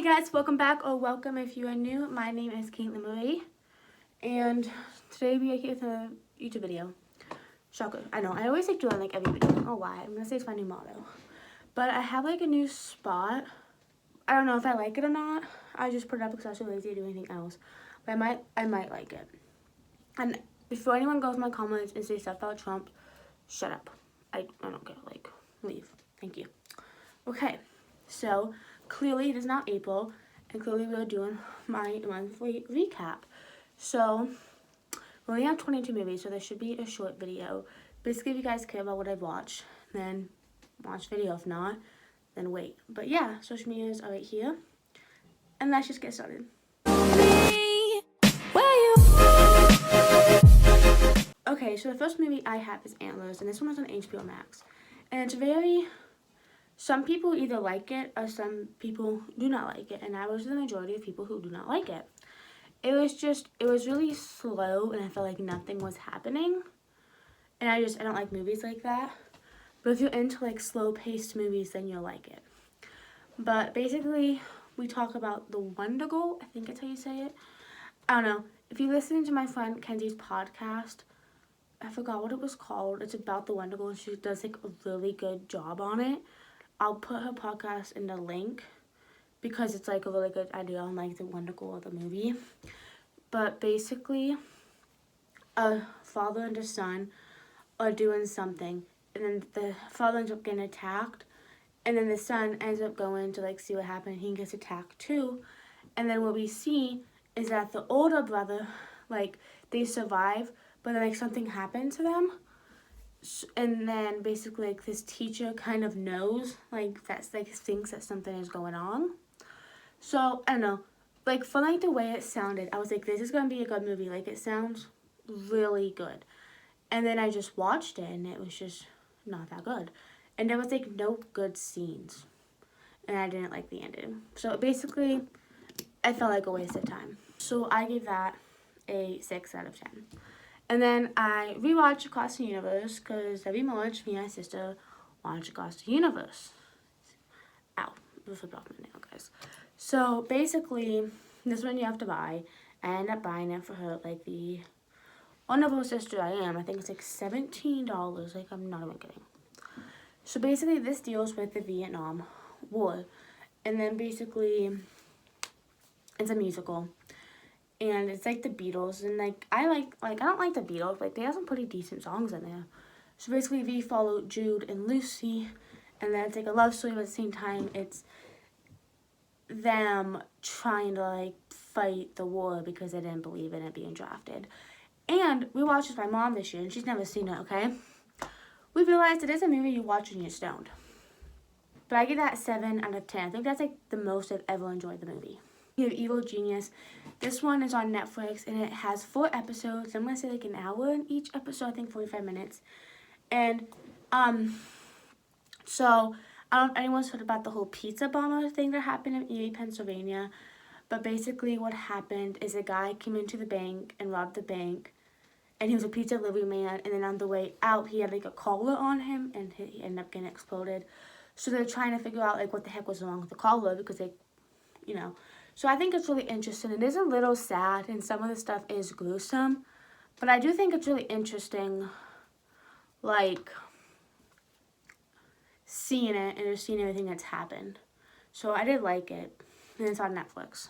Hey guys, welcome back or welcome if you are new. My name is Caitlin Marie and today we are here with a YouTube video. Shocker. I know, I always like doing like every video. I don't know why. I'm gonna say it's my new motto. But I have like a new spot. I don't know if I like it or not. I just put it up because I was too lazy to do anything else. But I might like it. And before anyone goes in my comments and says stuff about Trump, shut up. I don't care. Like, leave. Thank you. Okay, so clearly it is not April, and clearly we're doing my monthly recap. So we only have 22 movies, so there should be a short video. Basically, if you guys care about what I've watched, then watch video. If not, then wait. But yeah, social medias are right here, and let's just get started. Okay, so the first movie I have is Antlers, and this one is on HBO Max, and it's very. Some people either like it or some people do not like it, and I was the majority of people who do not like it. It was really slow, and I felt like nothing was happening, and I don't like movies like that. But if you're into like slow-paced movies, then you'll like it. But basically, we talk about the Wendigo, I think that's how you say it. I don't know. If you listen to my friend Kenzie's podcast, I forgot what it was called. It's about the Wendigo, and she does like a really good job on it. I'll put her podcast in the link because it's like a really good idea on like the Wendigo or the movie. But basically, a father and a son are doing something, and then the father ends up getting attacked, and then the son ends up going to like see what happened, and he gets attacked too. And then what we see is that the older brother, like, they survive, but then like something happened to them. And then basically like this teacher kind of knows, like, that's like thinks that something is going on. So I don't know, like, for like the way it sounded, I was like, this is gonna be a good movie. Like, it sounds really good. And then I just watched it, and it was just not that good. And there was like no good scenes, and I didn't like the ending. So basically, I felt like a waste of time. So I gave that a 6 out of 10. And then I rewatched Across the Universe because every March, me and my sister watch Across the Universe. Ow, it flipped off my nail, guys. So basically, this one you have to buy. I ended up buying it for her, like the wonderful sister I am. I think it's like $17. Like, I'm not even kidding. So basically, this deals with the Vietnam War. And then basically, it's a musical. And it's like the Beatles, and like I don't like the Beatles, like they have some pretty decent songs in there. So basically we follow Jude and Lucy, and then it's like a love story, but at the same time it's them trying to like fight the war because they didn't believe in it being drafted. And we watched this with my mom this year, and she's never seen it, okay? We realized it is a movie you watch when you're stoned. But I give that 7 out of 10. I think that's like the most I've ever enjoyed the movie. You have Evil Genius. This one is on Netflix, and it has 4 episodes. I'm going to say like an hour in each episode, I think 45 minutes. And, so, I don't know if anyone's heard about the whole pizza bomber thing that happened in Erie, Pennsylvania. But basically what happened is a guy came into the bank and robbed the bank. And he was a pizza delivery man, and then on the way out, he had like a collar on him, and he ended up getting exploded. So they're trying to figure out like what the heck was wrong with the collar, because they, you know. So I think it's really interesting. It is a little sad, and some of the stuff is gruesome. But I do think it's really interesting, like, seeing it and just seeing everything that's happened. So I did like it, and it's on Netflix.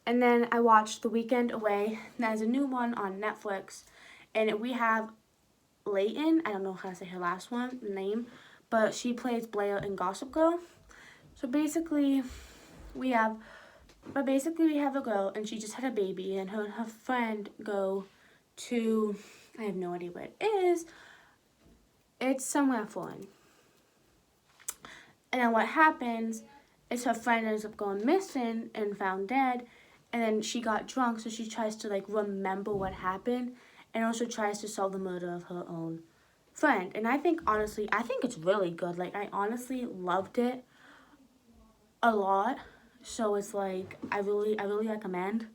And then I watched The Weekend Away. There's a new one on Netflix. And we have Layton. I don't know how to say her last name. But she plays Blair in Gossip Girl. So basically, we have a girl, and she just had a baby, and her and her friend go to, I have no idea where it is. It's somewhere foreign. And then what happens is her friend ends up going missing and found dead, and then she got drunk, so she tries to like remember what happened, and also tries to solve the murder of her own friend. And I think, honestly, it's really good. Like, I honestly loved it a lot. So it's like, I really recommend.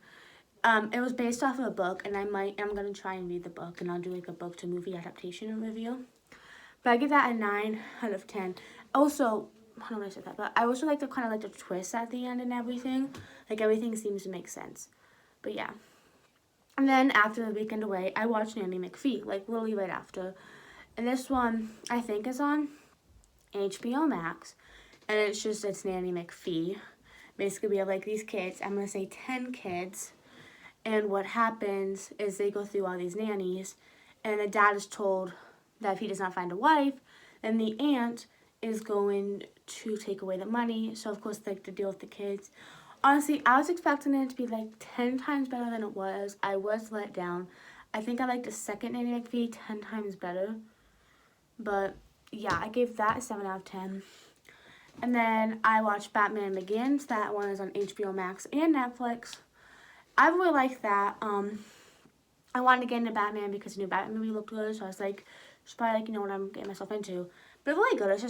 It was based off of a book, and I'm gonna try and read the book, and I'll do like a book to movie adaptation review. But I give that a 9 out of 10. Also, I don't know if I said that, but I also like the kind of like the twist at the end and everything. Like, everything seems to make sense. But yeah. And then after the weekend away, I watched Nanny McPhee, like literally right after. And this one, I think, is on HBO Max. And it's Nanny McPhee. Basically, we have like these kids, I'm going to say 10 kids. And what happens is they go through all these nannies. And the dad is told that if he does not find a wife, then the aunt is going to take away the money. So, of course, like, to deal with the kids. Honestly, I was expecting it to be like 10 times better than it was. I was let down. I think I liked the second Nanny McPhee 10 times better. But, yeah, I gave that a 7 out of 10. And then I watched Batman Begins. That one is on HBO Max and Netflix. I really like that. I wanted to get into Batman because the new Batman movie looked good. So I was like, it's probably like, you know what I'm getting myself into. But it's really good. It's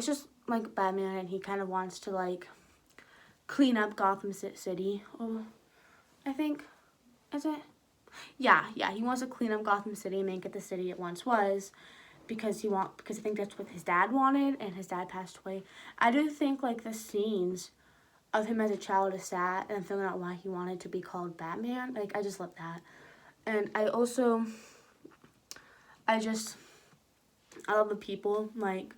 just like Batman, and he kind of wants to like clean up Gotham City. Oh, I think, is it? Yeah, he wants to clean up Gotham City and make it the city it once was, because I think that's what his dad wanted, and his dad passed away. I do think like the scenes of him as a child is sad, and figuring out why he wanted to be called Batman. Like, I just love that. And I love the people, like,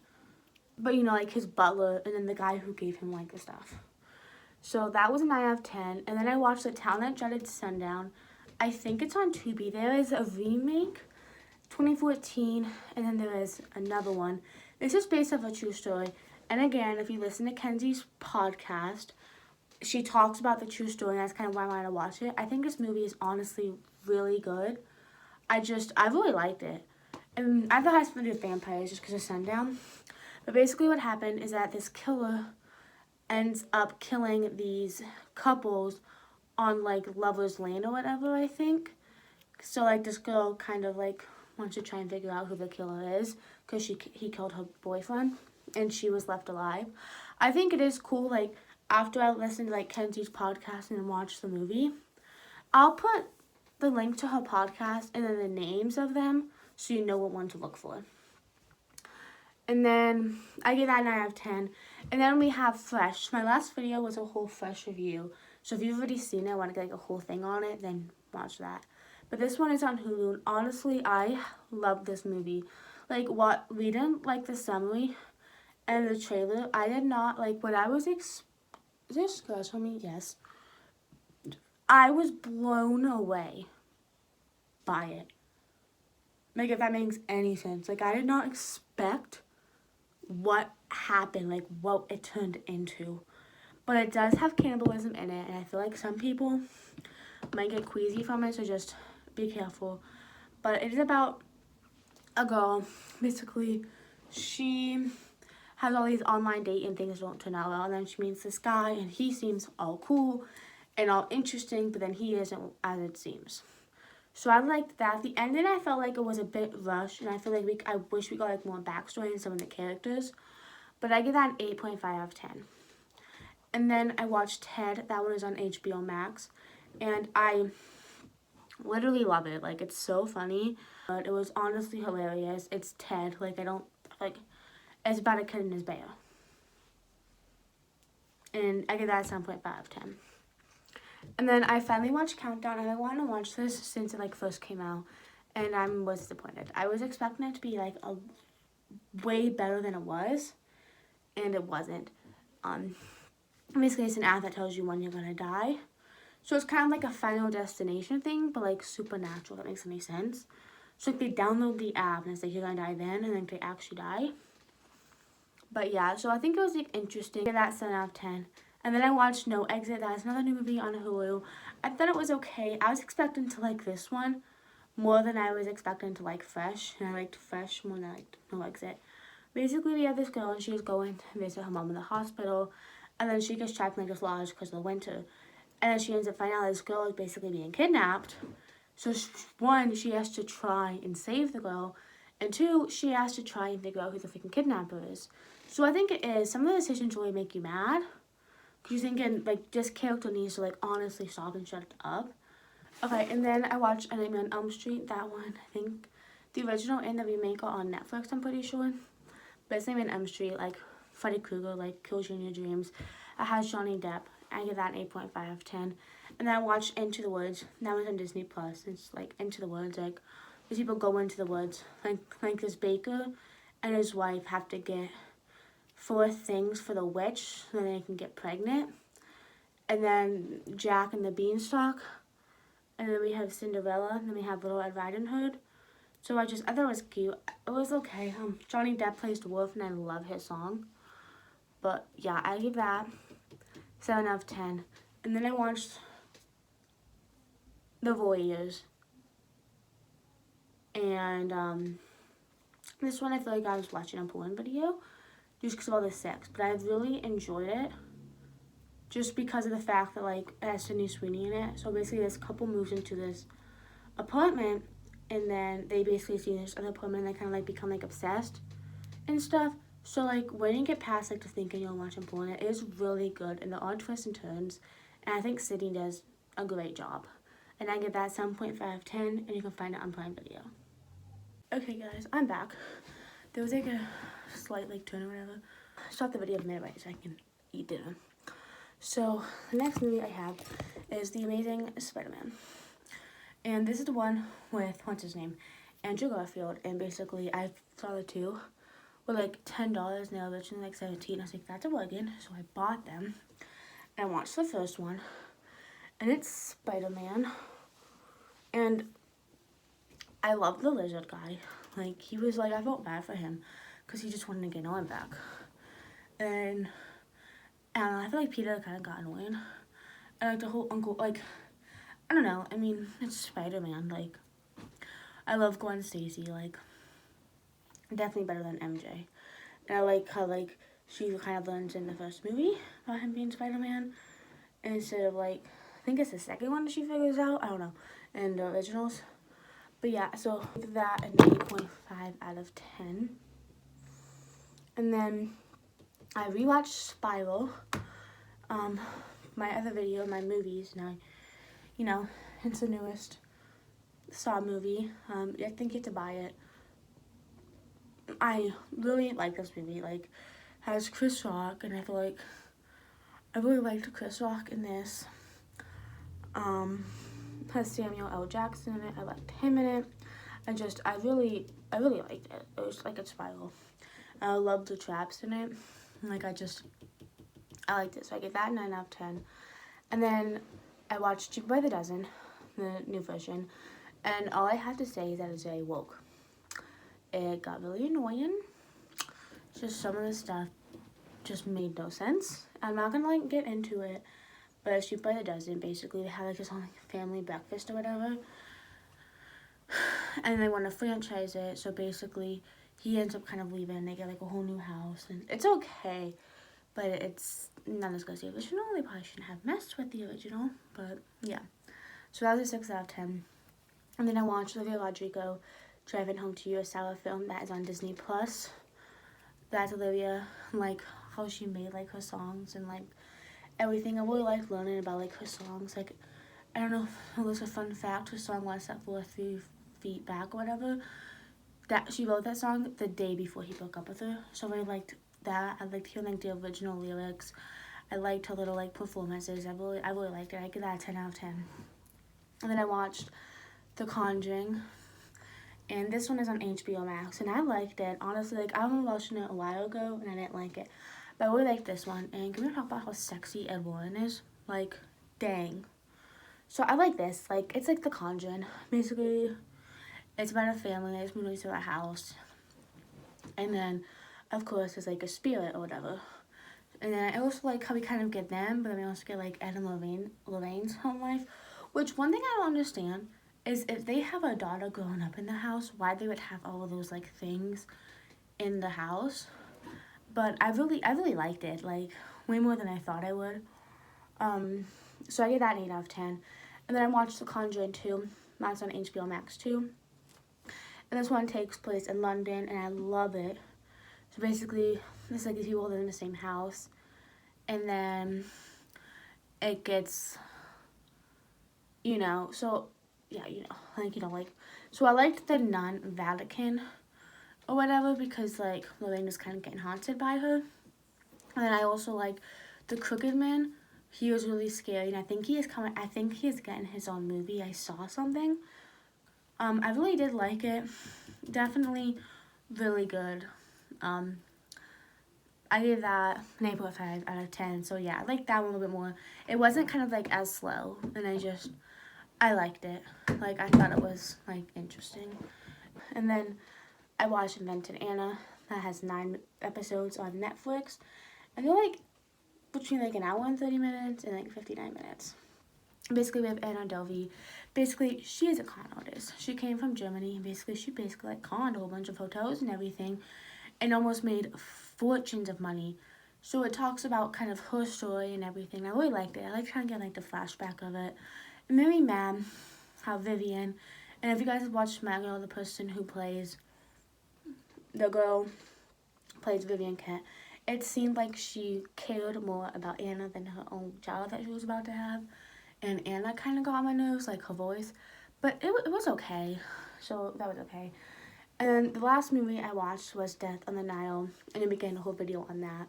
but you know, like his butler, and then the guy who gave him like the stuff. So that was a 9 out of 10. And then I watched The Town That Dreaded Sundown. I think it's on Tubi. There is a remake, 2014, and then there is another one. This is based off a true story. And again, if you listen to Kenzie's podcast, she talks about the true story, and that's kind of why I wanted to watch it. I think this movie is honestly really good. I really liked it. And I thought it had something to do with vampires just because of Sundown. But basically what happened is that this killer ends up killing these couples on, like, Lover's Lane or whatever, I think. So, like, this girl kind of, like, wants to try and figure out who the killer is because he killed her boyfriend, and she was left alive. I think it is cool, like, after I listened to, like, Kenzie's podcast and watched the movie, I'll put the link to her podcast and then the names of them so you know what one to look for. And then I give that 9 out of 10. And then we have Fresh. My last video was a whole Fresh review. So if you've already seen it, I want to get like a whole thing on it, then watch that. But this one is on Hulu. And honestly, I love this movie. Like, what we didn't like the summary and the trailer. I did not like what I was is there scratch on me? Yes. I was blown away by it. Like, if that makes any sense. Like, I did not expect what happened, like what it turned into. But it does have cannibalism in it, and I feel like some people might get queasy from it, so just be careful. But it is about a girl. Basically, she has all these online dating and things don't turn out well, and then she meets this guy, and he seems all cool and all interesting, but then he isn't as it seems. So I liked that. The ending, I felt like it was a bit rushed, and I feel like I wish we got like more backstory in some of the characters. But I give that an 8.5 out of 10. And then I watched Ted. That one is on HBO Max, and I literally love it. Like, it's so funny, but it was honestly hilarious. It's Ted. Like, it's about a kid and his bear. And I give that a 7.5 out of 10. And then I finally watched Countdown, and I wanted to watch this since it, like, first came out, and I was disappointed. I was expecting it to be, like, a way better than it was, and it wasn't. Basically, it's an app that tells you when you're gonna die. So it's kind of like a Final Destination thing, but, like, supernatural, if that makes any sense. So, like, they download the app, and it's like, you're gonna die then, and then they actually die. But, yeah, so I think it was, like, interesting. I give that 7 out of 10. And then I watched No Exit. That is another new movie on Hulu. I thought it was okay. I was expecting to like this one more than I was expecting to like Fresh. And I liked Fresh more than I liked No Exit. Basically, we have this girl, and she's going to visit her mom in the hospital. And then she gets trapped in like this lodge because of the winter. And then she ends up finding out this girl is basically being kidnapped. So, one, she has to try and save the girl. And two, she has to try and figure out who the freaking kidnapper is. So I think it is. Some of the decisions really make you mad. Because you're thinking, like, this character needs to, like, honestly stop and shut up. Okay, and then I watched A Nightmare on Elm Street. That one, I think the original and the remake are on Netflix, I'm pretty sure. But it's Nightmare on Elm Street, like, Freddy Krueger, like, kills you in your dreams. It has Johnny Depp. I give that an 8.5 out of 10. And then I watched Into the Woods. That was on Disney Plus. It's like Into the Woods. Like, these people go into the woods. Like this baker and his wife have to get 4 things for the witch so they can get pregnant. And then Jack and the Beanstalk. And then we have Cinderella. And then we have Little Red Riding Hood. So I thought it was cute. It was okay. Johnny Depp plays the wolf and I love his song. But yeah, I give that 7 out of 10. And then I watched The Voyage. And this one I feel like I was watching a porn video just because of all the sex. But I really enjoyed it just because of the fact that like it has Sydney Sweeney in it. So basically this couple moves into this apartment and then they basically see this other apartment and they kind of like become like obsessed and stuff. So like when you get past like the thinking you're watching porn, it is really good and the odd twists and turns. And I think Sydney does a great job. And I give that 7.5 out of 10 and you can find it on Prime Video. Okay guys, I'm back. There was like a slight like turn or whatever. Stop the video a minute right so I can eat dinner. So the next movie I have is The Amazing Spiderman. And this is the one with, what's his name? Andrew Garfield. And basically I saw the two were like $10 and they were originally like $17. I was like, that's a bargain. So I bought them. And I watched the first one. And it's Spider-Man. And I love the lizard guy. Like, he was like, I felt bad for him because he just wanted to get Nolan back. And I don't know, I feel like Peter kind of got annoying. And like the whole uncle, like, I don't know. I mean, it's Spider-Man. Like, I love Gwen Stacy. Like, definitely better than MJ. And I like how, like, she kind of learns in the first movie about him being Spider-Man. Instead of, like, I think it's the second one that she figures out. I don't know. In the originals. But yeah, so that an 8.5 out of 10. And then I rewatched Spiral. My other video, my movies. Now, you know, it's the newest Saw movie. I think you have to buy it. I really like this movie. Like, has Chris Rock, and I feel like I really liked Chris Rock in this. Has Samuel L. Jackson in it. I liked him in it. I really liked it. It was like a Spiral. I love the traps in it. Like, I liked it. So I gave that 9 out of 10. And then I watched Cheap by the Dozen, the new version. And all I have to say is that it's very woke. It got really annoying. Just some of the stuff just made no sense. I'm not gonna like get into it. But it's Cheap by the Dozen. Basically, they have like this whole like, family breakfast or whatever. And they want to franchise it. So basically, he ends up kind of leaving. They get like a whole new house. And it's okay. But it's not as good as the original. They probably shouldn't have messed with the original. But yeah. So that was a 6 out of 10. And then I watched Olivia Rodrigo Driving Home to You, a sour film that is on Disney Plus. That's Olivia, like how she made like her songs and like everything. I really like learning about like her songs. Like, I don't know if it was a fun fact, her song One Step Forward, 3 Feet Back or whatever. That she wrote that song the day before he broke up with her. So I liked that. I liked hearing like the original lyrics. I liked her little like performances. I really liked it. I give that a 10 out of 10. And then I watched The Conjuring. And this one is on HBO Max. And I liked it. Honestly, like I was watching it a while ago and I didn't like it. But I really liked this one. And can we talk about how sexy Ed Warren is? Like, dang. So I like this. Like, it's like The Conjuring. Basically, it's about a family that's moving to a house. And then, of course, there's like a spirit or whatever. And then I also like how we kind of get them, but then we also get like Ed and Lorraine's home life. Which one thing I don't understand is if they have a daughter growing up in the house, why they would have all of those like things in the house. But I really liked it, like way more than I thought I would. So I gave that an 8 out of 10. And then I watched The Conjuring 2. That's on HBO Max too. And this one takes place in London, and I love it. So basically, it's like these people live in the same house, and then it gets, you know, so yeah, you know, like, you know, like, so I liked the non-Vatican or whatever because like Lorraine is kind of getting haunted by her. And then I also like The Crooked Man. He was really scary, and I think he is getting his own movie. I saw something. I really did like it. Definitely really good. I gave that an 8.5 out of 10. So yeah, I liked that one a little bit more. It wasn't kind of like as slow, and I liked it. Like, I thought it was like interesting. And then I watched Invented Anna. That has 9 episodes on Netflix. And they're like between like an hour and 30 minutes and like 59 minutes. Basically, we have Anna Delvey. Basically, she is a con artist. She came from Germany. She basically like conned a whole bunch of hotels and everything, and almost made fortunes of money. So it talks about kind of her story and everything. I really liked it. I like trying to get like the flashback of it. And Mary Mam, how Vivian, and if you guys have watched Maggie, the person who plays the girl plays Vivian Kent, it seemed like she cared more about Anna than her own child that she was about to have. And Anna kind of got on my nerves, like her voice. But it was okay. So that was okay. And then the last movie I watched was Death on the Nile. And I began a whole video on that.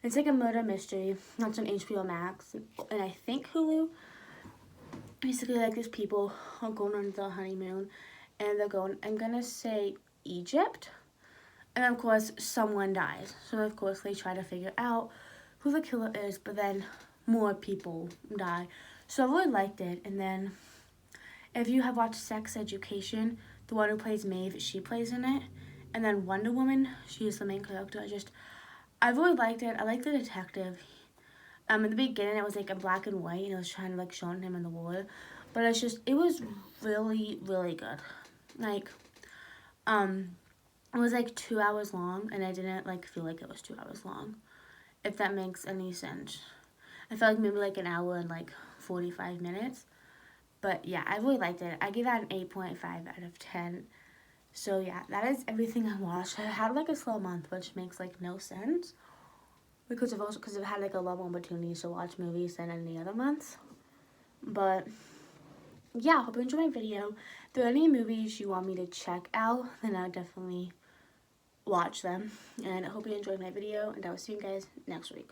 It's like a murder mystery. That's on HBO Max. And I think Hulu. Basically, like, these people are going on their honeymoon. And they're going, I'm going to say Egypt. And of course, someone dies. So of course, they try to figure out who the killer is. But then more people die. So I really liked it. And then, if you have watched Sex Education, the one who plays Maeve, she plays in it. And then Wonder Woman, she is the main character. I really liked it. I liked the detective. In the beginning, it was like a black and white, and it was trying to like showing him in the water. But it was really, really good. Like, it was like 2 hours long, and I didn't like feel like it was 2 hours long, if that makes any sense. I felt like maybe like an hour and like 45 minutes. But yeah, I really liked it. I gave that an 8.5 out of 10. So yeah, that is everything I watched. I had like a slow month, which makes like no sense. Because I've had like a lot more opportunities to watch movies than any other month. But yeah, hope you enjoyed my video. If there are any movies you want me to check out, then I'll definitely watch them. And I hope you enjoyed my video, and I will see you guys next week.